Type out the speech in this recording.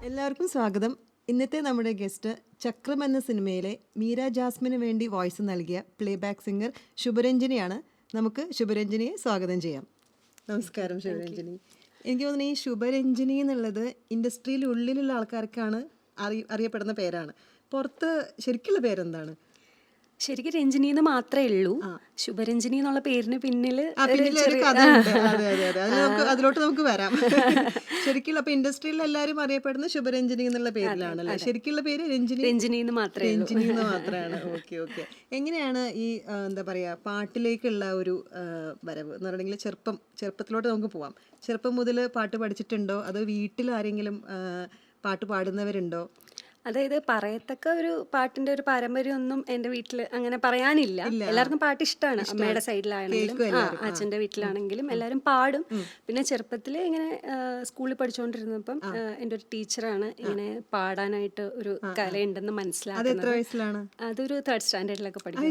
എല്ലാവർക്കും സ്വാഗതം. ഇന്നത്തെ നമ്മുടെ ഗസ്റ്റ് ചക്രം എന്ന സിനിമയിലെ മീര ജാസ്മിന് വേണ്ടി വോയിസ് നൽകിയ പ്ലേബാക്ക് സിംഗർ ശുഭരഞ്ജിനിയാണ്. നമുക്ക് ശുഭരഞ്ജിനിയെ സ്വാഗതം ചെയ്യാം. നമസ്കാരം ശുഭരഞ്ജിനി. എനിക്ക് തോന്നുന്നു ഈ ശുഭരഞ്ജിനി എന്നുള്ളത് ഇൻഡസ്ട്രിയിൽ ഉള്ളിലുള്ള ആൾക്കാർക്കാണ് അറിയപ്പെടുന്ന പേരാണ്. പുറത്ത് ശരിക്കുള്ള പേരെന്താണ്? ശരിക്കും രഞ്ജിനി എന്ന് മാത്രമേ ഉള്ളൂ. ശുഭരഞ്ജിനി എന്നുള്ള പേരിന് പിന്നില് പിന്നിലൊരു കഥയുണ്ട്. അതെ അതെ അതെ, അതിലോട്ട് നമുക്ക് വരാം. ശരിക്കുള്ള അപ്പൊ ഇൻഡസ്ട്രിയിൽ എല്ലാവരും അറിയപ്പെടുന്ന ശുഭരഞ്ജിനി എന്നുള്ള പേരിലാണല്ലേ? ശരിക്കുള്ള പേര് രഞ്ജിനി എന്ന് മാത്രമേ ഉള്ളൂ. രഞ്ജിനി എന്ന് മാത്രമാണ്. Okay okay. എങ്ങനെയാണ് ഈ എന്താ പറയാ പാട്ടിലേക്കുള്ള ഒരു വരവ് എന്ന് പറഞ്ഞെങ്കിൽ ചെറുപ്പത്തിലോട്ട് നമുക്ക് പോവാം. ചെറുപ്പം മുതൽ പാട്ട് പഠിച്ചിട്ടുണ്ടോ അതോ വീട്ടിൽ ആരെങ്കിലും പാട്ട് പാടുന്നവരുണ്ടോ? അതായത് പറയത്തക്ക ഒരു പാട്ടിന്റെ ഒരു പാരമ്പര്യമൊന്നും എന്റെ വീട്ടില് അങ്ങനെ പറയാനില്ല. എല്ലാവർക്കും പാട്ട് ഇഷ്ടമാണ്. അമ്മയുടെ സൈഡിലാണെങ്കിലും അച്ഛന്റെ വീട്ടിലാണെങ്കിലും എല്ലാവരും പാടും. പിന്നെ ചെറുപ്പത്തിൽ ഇങ്ങനെ സ്കൂളിൽ പഠിച്ചുകൊണ്ടിരുന്നപ്പം എൻ്റെ ഒരു ടീച്ചറാണ് ഇങ്ങനെ പാടാനായിട്ട് ഒരു കലയുണ്ടെന്ന് മനസ്സിലാക്കുന്നത്. അതൊരു 3rd സ്റ്റാൻഡേർഡിലൊക്കെ പഠിക്കും.